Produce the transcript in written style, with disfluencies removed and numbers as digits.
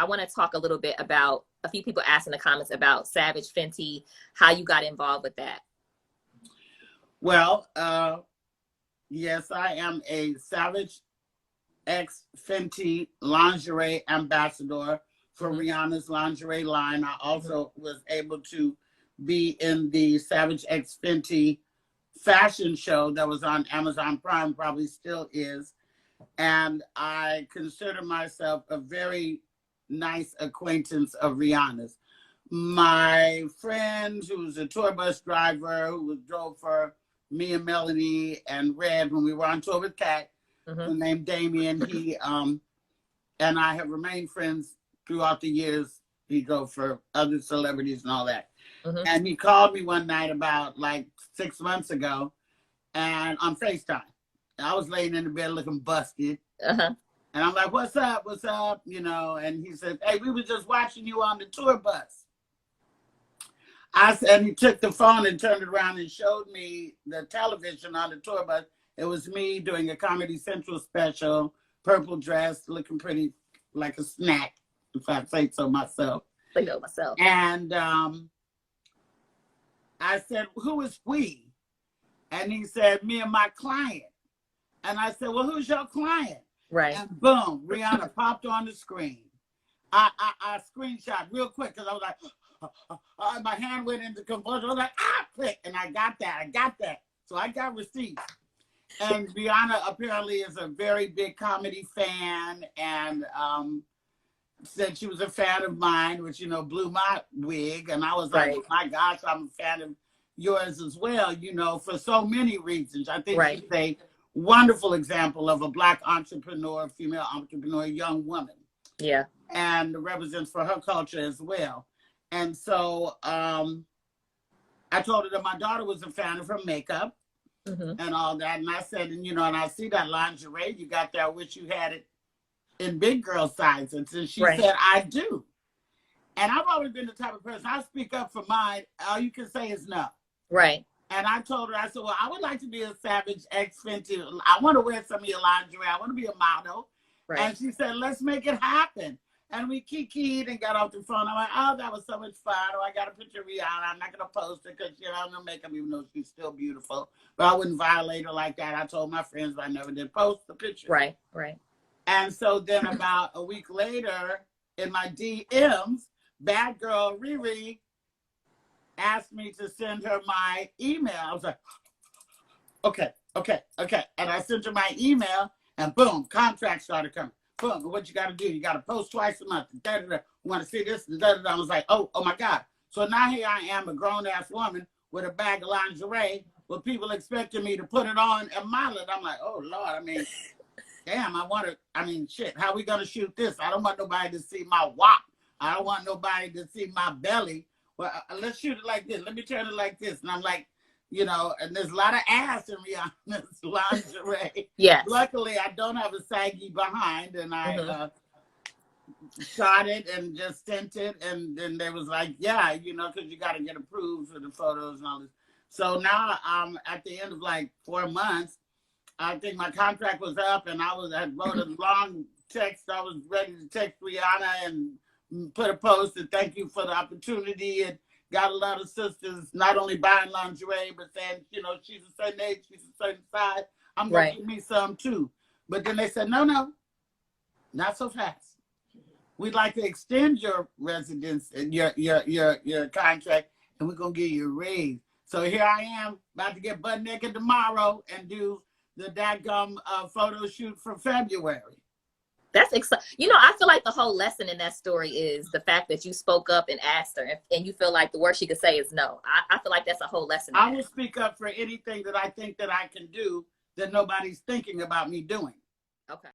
I want to talk a little bit about a few people asked in the comments about Savage Fenty, how you got involved with that. Well, yes, I am a Savage X Fenty lingerie ambassador for Rihanna's lingerie line. I also was able to be in the Savage X Fenty fashion show that was on Amazon Prime, probably still is. And I consider myself a very nice acquaintance of Rihanna's. My friend, who was a tour bus driver, who drove for me and Melanie and Red when we were on tour with Kat, named Damien, he and I have remained friends throughout the years. He drove for other celebrities and all that. And he called me one night about like 6 months ago, and on FaceTime. I was laying in the bed looking busted. And I'm like, what's up? What's up? You know, and he said, hey, we were just watching you on the tour bus. I said, he took the phone and turned it around and showed me the television on the tour bus. It was me doing a Comedy Central special, purple dress, looking pretty like a snack, if I say so myself. I know myself. And I said, who is we? And he said, me and my client. And I said, well, who's your client? Right. And boom, Rihanna popped on the screen. I screenshot real quick because I was like, my hand went into convulsion. I was like, click. And I got that. So I got receipts. And Rihanna apparently is a very big comedy fan, and said she was a fan of mine, which, you know, blew my wig. And I was like, oh my gosh, I'm a fan of yours as well, you know, for so many reasons. I think she's a wonderful example of a Black entrepreneur, female entrepreneur, young woman. Yeah. And represents for her culture as well. And so I told her that my daughter was a fan of her makeup and all that. And I said, and you know, and I see that lingerie you got there. I wish you had it in big girl sizes. And she said, I do. And I've always been the type of person, I speak up for mine. All you can say is no. Right. And I told her, I said, well, I would like to be a Savage X Fenty. I want to wear some of your lingerie. I want to be a model. Right. And she said, let's make it happen. And we kikied and got off the phone. I'm like, oh, that was so much fun. Oh, I got a picture of Rihanna. I'm not going to post it because, you know, no makeup, even though she's still beautiful. But I wouldn't violate her like that. I told my friends, but I never did post the picture. Right, right. And so then about a week later, in my DMs, bad girl Riri asked me to send her my email. I was like, okay. And I sent her my email, and boom, contracts started coming. Boom, what you got to do? You got to post twice a month. Want to see this? I was like, oh my God. So now here I am, a grown-ass woman with a bag of lingerie, with people expecting me to put it on and model it. I'm like, oh, Lord, I mean, damn, shit, how we going to shoot this? I don't want nobody to see my wop. I don't want nobody to see my belly. Well, let's shoot it like this. Let me turn it like this. And I'm like, you know, and there's a lot of ass in Rihanna's lingerie. Yes. Luckily, I don't have a saggy behind, and I shot it and just sent it. And then they was like, yeah, you know, because you got to get approved for the photos and all this. So now I'm at the end of like 4 months. I think my contract was up, and I wrote a long text. I was ready to text Rihanna and put a post and thank you for the opportunity, and got a lot of sisters not only buying lingerie, but saying, you know, she's a certain age, she's a certain size. I'm going to give me some too. But then they said, no, not so fast. We'd like to extend your residence and your contract, and we're going to give you a raise. So here I am, about to get butt naked tomorrow and do the dadgum photo shoot for February. That's exciting. You know, I feel like the whole lesson in that story is the fact that you spoke up and asked her, and you feel like the worst she could say is no. I feel like that's a whole lesson. I will speak up for anything that I think that I can do that nobody's thinking about me doing. Okay.